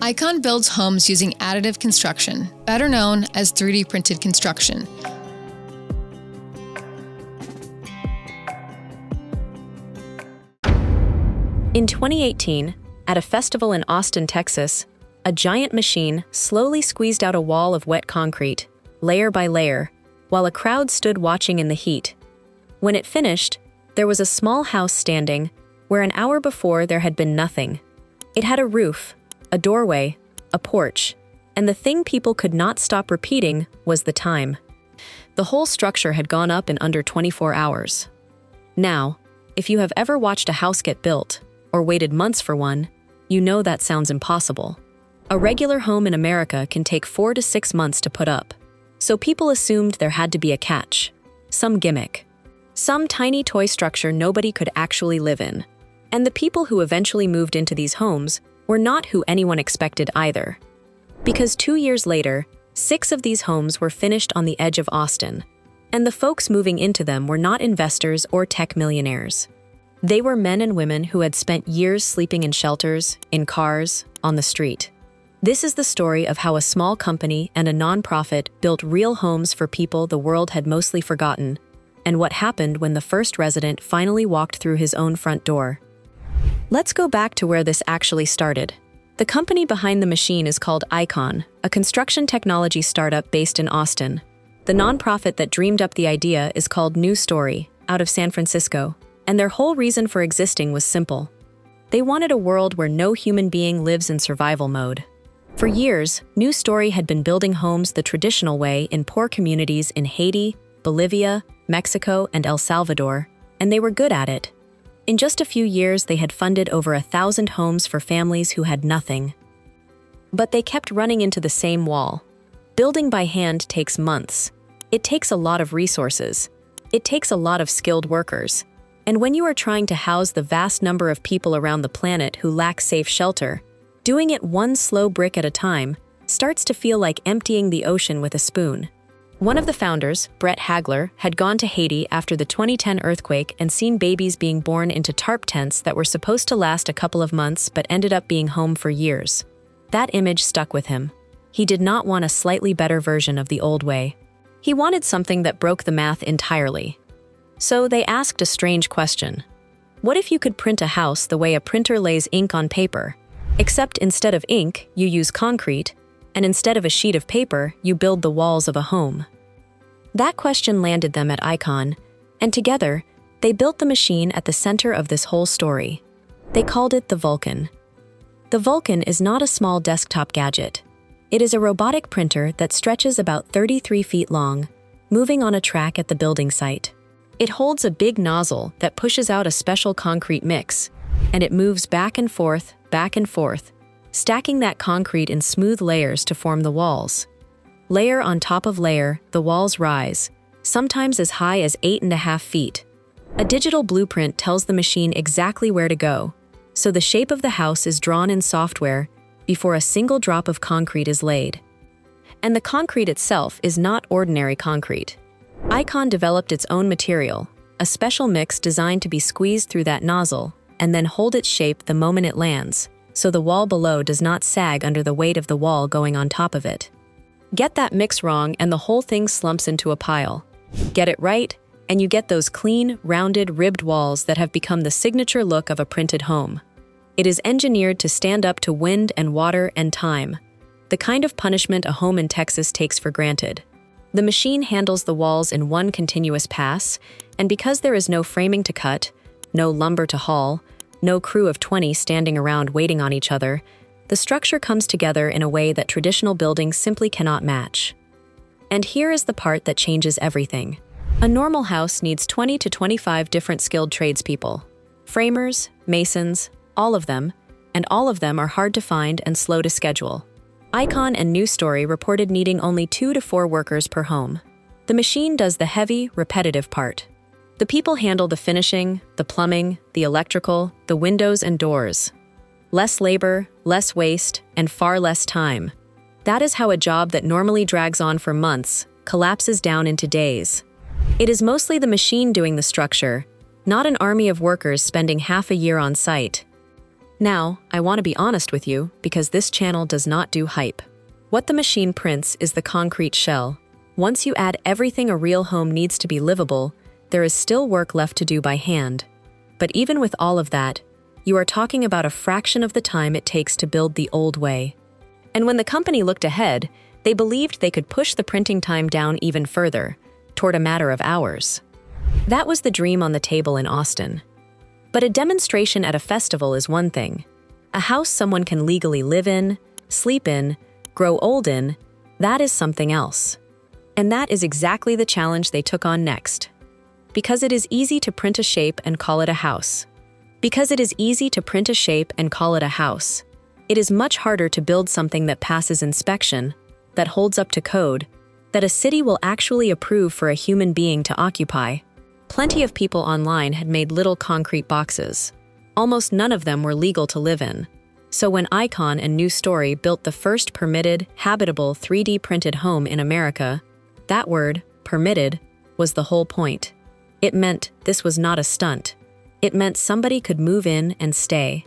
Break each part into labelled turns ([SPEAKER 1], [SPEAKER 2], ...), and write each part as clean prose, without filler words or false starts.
[SPEAKER 1] Icon builds homes using additive construction, better known as 3D printed construction.
[SPEAKER 2] In 2018, at a festival in Austin, Texas, a giant machine slowly squeezed out a wall of wet concrete, layer by layer, while a crowd stood watching in the heat. When it finished, there was a small house standing where an hour before there had been nothing. It had a roof, a doorway, a porch, and the thing people could not stop repeating was the time. The whole structure had gone up in under 24 hours. Now, if you have ever watched a house get built, or waited months for one, you know that sounds impossible. A regular home in America can take 4 to 6 months to put up. So people assumed there had to be a catch, some gimmick, some tiny toy structure nobody could actually live in. And the people who eventually moved into these homes were not who anyone expected either. Because 2 years later, 6 of these homes were finished on the edge of Austin, and the folks moving into them were not investors or tech millionaires. They were men and women who had spent years sleeping in shelters, in cars, on the street. This is the story of how a small company and a nonprofit built real homes for people the world had mostly forgotten, and what happened when the first resident finally walked through his own front door. Let's go back to where this actually started. The company behind the machine is called Icon, a construction technology startup based in Austin. The nonprofit that dreamed up the idea is called New Story, out of San Francisco, and their whole reason for existing was simple. They wanted a world where no human being lives in survival mode. For years, New Story had been building homes the traditional way in poor communities in Haiti, Bolivia, Mexico, and El Salvador, and they were good at it. In just a few years, they had funded over 1,000 homes for families who had nothing. But they kept running into the same wall. Building by hand takes months. It takes a lot of resources. It takes a lot of skilled workers. And when you are trying to house the vast number of people around the planet who lack safe shelter, doing it one slow brick at a time starts to feel like emptying the ocean with a spoon. One of the founders, Brett Hagler, had gone to Haiti after the 2010 earthquake and seen babies being born into tarp tents that were supposed to last a couple of months but ended up being home for years. That image stuck with him. He did not want a slightly better version of the old way. He wanted something that broke the math entirely. So they asked a strange question. What if you could print a house the way a printer lays ink on paper, except instead of ink, you use concrete, and instead of a sheet of paper, you build the walls of a home? That question landed them at Icon, and together, they built the machine at the center of this whole story. They called it the Vulcan. The Vulcan is not a small desktop gadget. It is a robotic printer that stretches about 33 feet long, moving on a track at the building site. It holds a big nozzle that pushes out a special concrete mix, and it moves back and forth, stacking that concrete in smooth layers to form the walls. Layer on top of layer, the walls rise, sometimes as high as 8.5 feet. A digital blueprint tells the machine exactly where to go, so the shape of the house is drawn in software before a single drop of concrete is laid. And the concrete itself is not ordinary concrete. Icon developed its own material, a special mix designed to be squeezed through that nozzle and then hold its shape the moment it lands, so the wall below does not sag under the weight of the wall going on top of it. Get that mix wrong and the whole thing slumps into a pile. Get it right, and you get those clean, rounded, ribbed walls that have become the signature look of a printed home. It is engineered to stand up to wind and water and time, the kind of punishment a home in Texas takes for granted. The machine handles the walls in one continuous pass, and because there is no framing to cut, no lumber to haul, no crew of 20 standing around waiting on each other, the structure comes together in a way that traditional buildings simply cannot match. And here is the part that changes everything. A normal house needs 20 to 25 different skilled tradespeople. Framers, masons, all of them, and all of them are hard to find and slow to schedule. Icon and New Story reported needing only 2 to 4 workers per home. The machine does the heavy, repetitive part. The people handle the finishing, the plumbing, the electrical, the windows and doors. Less labor, less waste, and far less time. That is how a job that normally drags on for months collapses down into days. It is mostly the machine doing the structure, not an army of workers spending half a year on site. Now, I want to be honest with you because this channel does not do hype. What the machine prints is the concrete shell. Once you add everything a real home needs to be livable, there is still work left to do by hand. But even with all of that, you are talking about a fraction of the time it takes to build the old way. And when the company looked ahead, they believed they could push the printing time down even further, toward a matter of hours. That was the dream on the table in Austin. But a demonstration at a festival is one thing. A house someone can legally live in, sleep in, grow old in, that is something else. And that is exactly the challenge they took on next. Because it is easy to print a shape and call it a house. Because it is easy to print a shape and call it a house, it is much harder to build something that passes inspection, that holds up to code, that a city will actually approve for a human being to occupy. Plenty of people online had made little concrete boxes. Almost none of them were legal to live in. So when Icon and New Story built the first permitted, habitable 3D printed home in America, that word, permitted, was the whole point. It meant this was not a stunt. It meant somebody could move in and stay.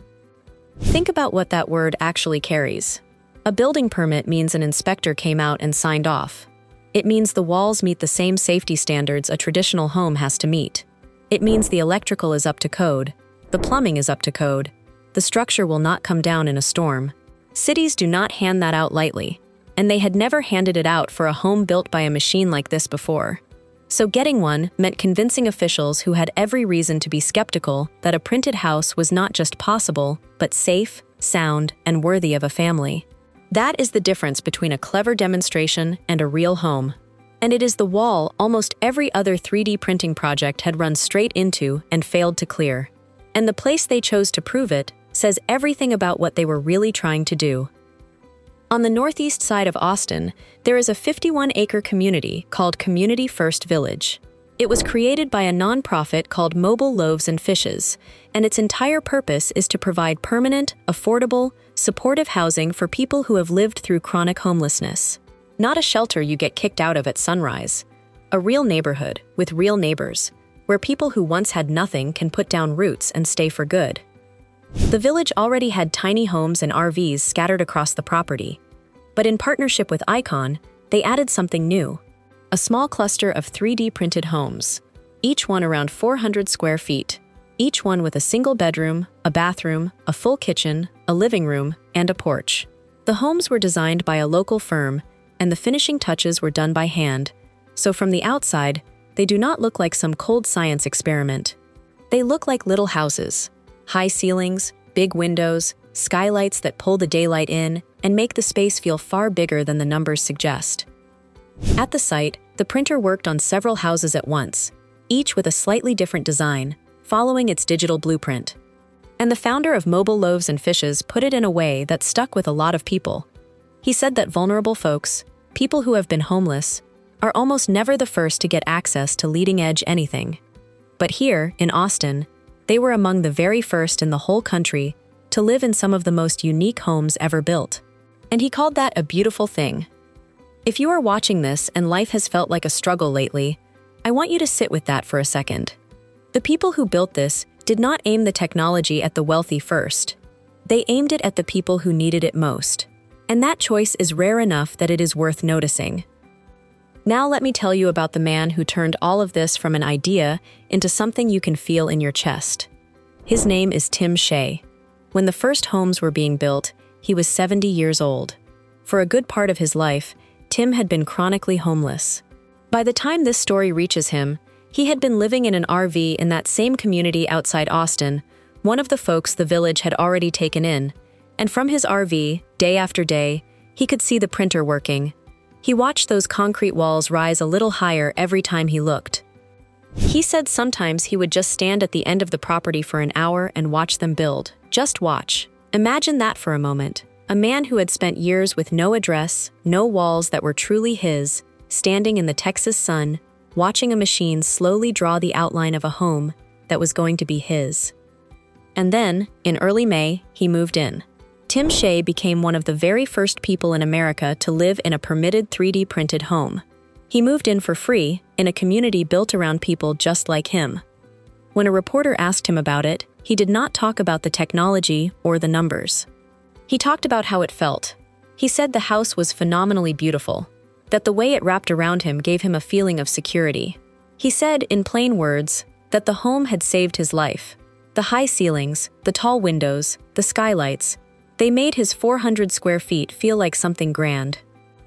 [SPEAKER 2] Think about what that word actually carries. A building permit means an inspector came out and signed off. It means the walls meet the same safety standards a traditional home has to meet. It means the electrical is up to code, the plumbing is up to code, the structure will not come down in a storm. Cities do not hand that out lightly, and they had never handed it out for a home built by a machine like this before. So getting one meant convincing officials who had every reason to be skeptical that a printed house was not just possible, but safe, sound, and worthy of a family. That is the difference between a clever demonstration and a real home. And it is the wall almost every other 3D printing project had run straight into and failed to clear. And the place they chose to prove it says everything about what they were really trying to do. On the northeast side of Austin, there is a 51-acre community called Community First Village. It was created by a nonprofit called Mobile Loaves and Fishes, and its entire purpose is to provide permanent, affordable, supportive housing for people who have lived through chronic homelessness. Not a shelter you get kicked out of at sunrise. A real neighborhood with real neighbors, where people who once had nothing can put down roots and stay for good. The village already had tiny homes and RVs scattered across the property. But in partnership with Icon, they added something new. A small cluster of 3D printed homes, each one around 400 square feet, each one with a single bedroom, a bathroom, a full kitchen, a living room, and a porch. The homes were designed by a local firm, and the finishing touches were done by hand, so from the outside, they do not look like some cold science experiment. They look like little houses, high ceilings, big windows, skylights that pull the daylight in and make the space feel far bigger than the numbers suggest. At the site, the printer worked on several houses at once, each with a slightly different design, following its digital blueprint. And the founder of Mobile Loaves and Fishes put it in a way that stuck with a lot of people. He said that vulnerable folks, people who have been homeless, are almost never the first to get access to leading-edge anything. But here, in Austin, they were among the very first in the whole country to live in some of the most unique homes ever built. And he called that a beautiful thing. If you are watching this and life has felt like a struggle lately, I want you to sit with that for a second. The people who built this did not aim the technology at the wealthy first. They aimed it at the people who needed it most. And that choice is rare enough that it is worth noticing. Now let me tell you about the man who turned all of this from an idea into something you can feel in your chest. His name is Tim Shea. When the first homes were being built, he was 70 years old. For a good part of his life, Tim had been chronically homeless. By the time this story reaches him, he had been living in an RV in that same community outside Austin, one of the folks the village had already taken in, and from his RV, day after day, he could see the printer working. He watched those concrete walls rise a little higher every time he looked. He said sometimes he would just stand at the end of the property for an hour and watch them build. Just watch. Imagine that for a moment. A man who had spent years with no address, no walls that were truly his, standing in the Texas sun, watching a machine slowly draw the outline of a home that was going to be his. And then, in early May, he moved in. Tim Shea became one of the very first people in America to live in a permitted 3D printed home. He moved in for free, in a community built around people just like him. When a reporter asked him about it, he did not talk about the technology or the numbers. He talked about how it felt. He said the house was phenomenally beautiful, that the way it wrapped around him gave him a feeling of security. He said, in plain words, that the home had saved his life. The high ceilings, the tall windows, the skylights, they made his 400 square feet feel like something grand.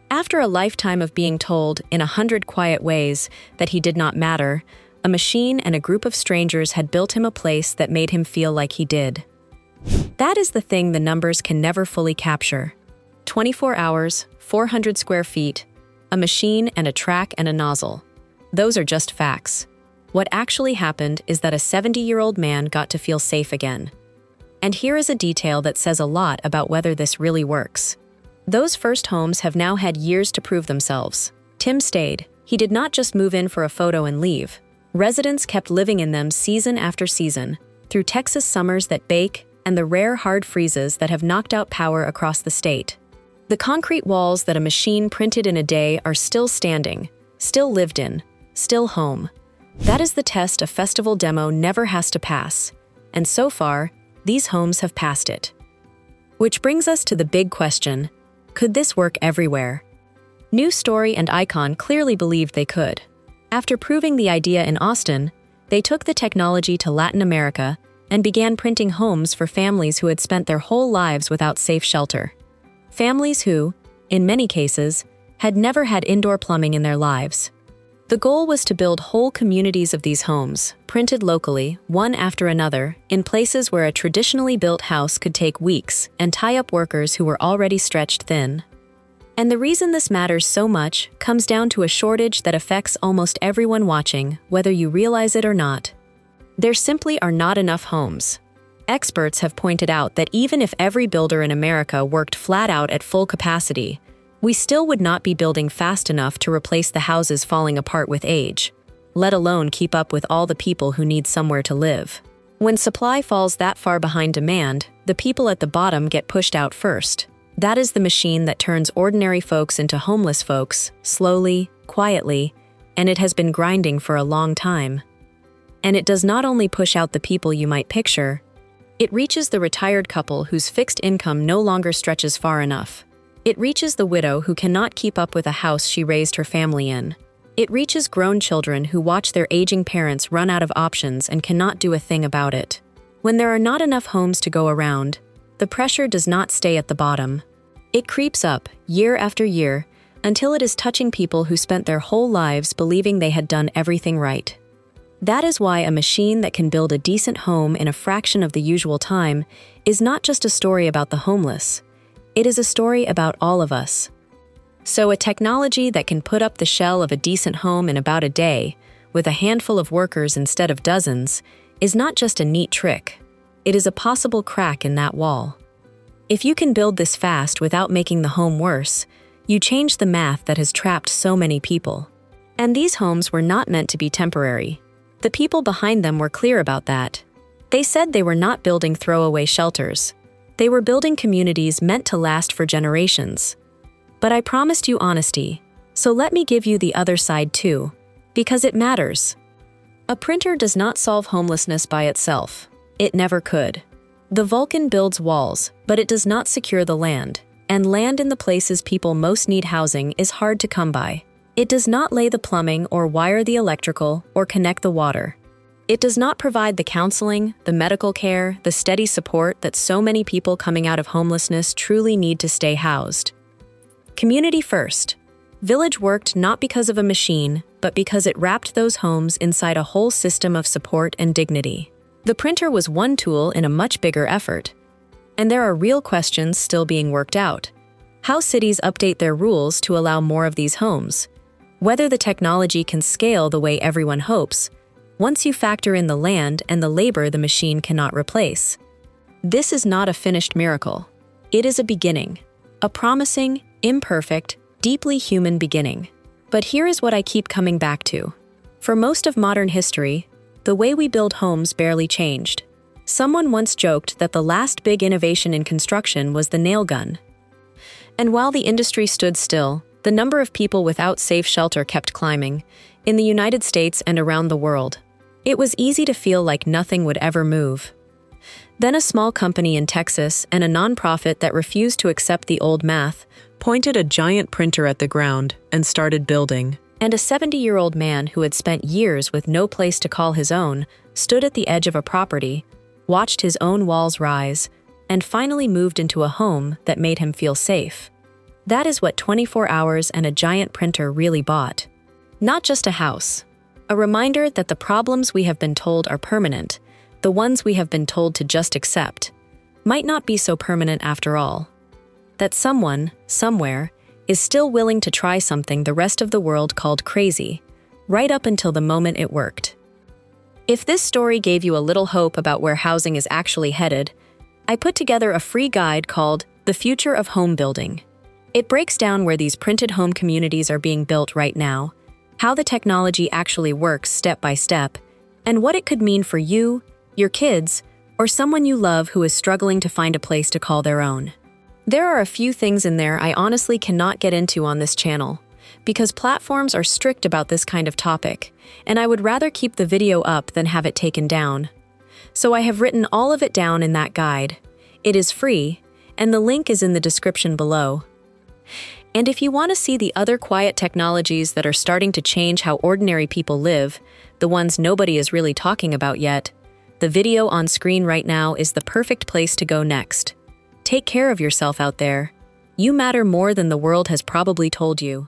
[SPEAKER 2] After a lifetime of being told, in 100 quiet ways, that he did not matter, a machine and a group of strangers had built him a place that made him feel like he did. That is the thing the numbers can never fully capture. 24 hours, 400 square feet, a machine and a track and a nozzle. Those are just facts. What actually happened is that a 70-year-old man got to feel safe again. And here is a detail that says a lot about whether this really works. Those first homes have now had years to prove themselves. Tim stayed. He did not just move in for a photo and leave. Residents kept living in them season after season, through Texas summers that bake and the rare hard freezes that have knocked out power across the state. The concrete walls that a machine printed in a day are still standing, still lived in, still home. That is the test a festival demo never has to pass, and so far, these homes have passed it. Which brings us to the big question, could this work everywhere? News Story and Icon clearly believed they could. After proving the idea in Austin, they took the technology to Latin America and began printing homes for families who had spent their whole lives without safe shelter. Families who, in many cases, had never had indoor plumbing in their lives. The goal was to build whole communities of these homes, printed locally, one after another, in places where a traditionally built house could take weeks and tie up workers who were already stretched thin. And the reason this matters so much comes down to a shortage that affects almost everyone watching, whether you realize it or not. There simply are not enough homes. Experts have pointed out that even if every builder in America worked flat out at full capacity, we still would not be building fast enough to replace the houses falling apart with age, let alone keep up with all the people who need somewhere to live. When supply falls that far behind demand, the people at the bottom get pushed out first. That is the machine that turns ordinary folks into homeless folks, slowly, quietly, and it has been grinding for a long time. And it does not only push out the people you might picture, it reaches the retired couple whose fixed income no longer stretches far enough. It reaches the widow who cannot keep up with a house she raised her family in. It reaches grown children who watch their aging parents run out of options and cannot do a thing about it. When there are not enough homes to go around, the pressure does not stay at the bottom. It creeps up, year after year, until it is touching people who spent their whole lives believing they had done everything right. That is why a machine that can build a decent home in a fraction of the usual time is not just a story about the homeless. It is a story about all of us. So a technology that can put up the shell of a decent home in about a day, with a handful of workers instead of dozens, is not just a neat trick. It is a possible crack in that wall. If you can build this fast without making the home worse, you change the math that has trapped so many people. And these homes were not meant to be temporary. The people behind them were clear about that. They said they were not building throwaway shelters. They were building communities meant to last for generations. But I promised you honesty, so let me give you the other side too, because it matters. A printer does not solve homelessness by itself. It never could. The Vulcan builds walls, but it does not secure the land, and land in the places people most need housing is hard to come by. It does not lay the plumbing or wire the electrical or connect the water. It does not provide the counseling, the medical care, the steady support that so many people coming out of homelessness truly need to stay housed. Community first. Village worked not because of a machine, but because it wrapped those homes inside a whole system of support and dignity. The printer was one tool in a much bigger effort. And there are real questions still being worked out. How cities update their rules to allow more of these homes. Whether the technology can scale the way everyone hopes, once you factor in the land and the labor the machine cannot replace. This is not a finished miracle. It is a beginning. A promising, imperfect, deeply human beginning. But here is what I keep coming back to. For most of modern history, the way we build homes barely changed. Someone once joked that the last big innovation in construction was the nail gun. And while the industry stood still, the number of people without safe shelter kept climbing, in the United States and around the world. It was easy to feel like nothing would ever move. Then a small company in Texas and a nonprofit that refused to accept the old math pointed a giant printer at the ground and started building. And a 70-year-old man who had spent years with no place to call his own stood at the edge of a property, watched his own walls rise, and finally moved into a home that made him feel safe. That is what 24 hours and a giant printer really bought. Not just a house. A reminder that the problems we have been told are permanent, the ones we have been told to just accept, might not be so permanent after all. That someone, somewhere, is still willing to try something the rest of the world called crazy, right up until the moment it worked. If this story gave you a little hope about where housing is actually headed, I put together a free guide called The Future of Home Building. It breaks down where these printed home communities are being built right now, how the technology actually works step by step, and what it could mean for you, your kids, or someone you love who is struggling to find a place to call their own. There are a few things in there I honestly cannot get into on this channel, because platforms are strict about this kind of topic, and I would rather keep the video up than have it taken down. So I have written all of it down in that guide. It is free, and the link is in the description below. And if you want to see the other quiet technologies that are starting to change how ordinary people live, the ones nobody is really talking about yet, the video on screen right now is the perfect place to go next. Take care of yourself out there. You matter more than the world has probably told you.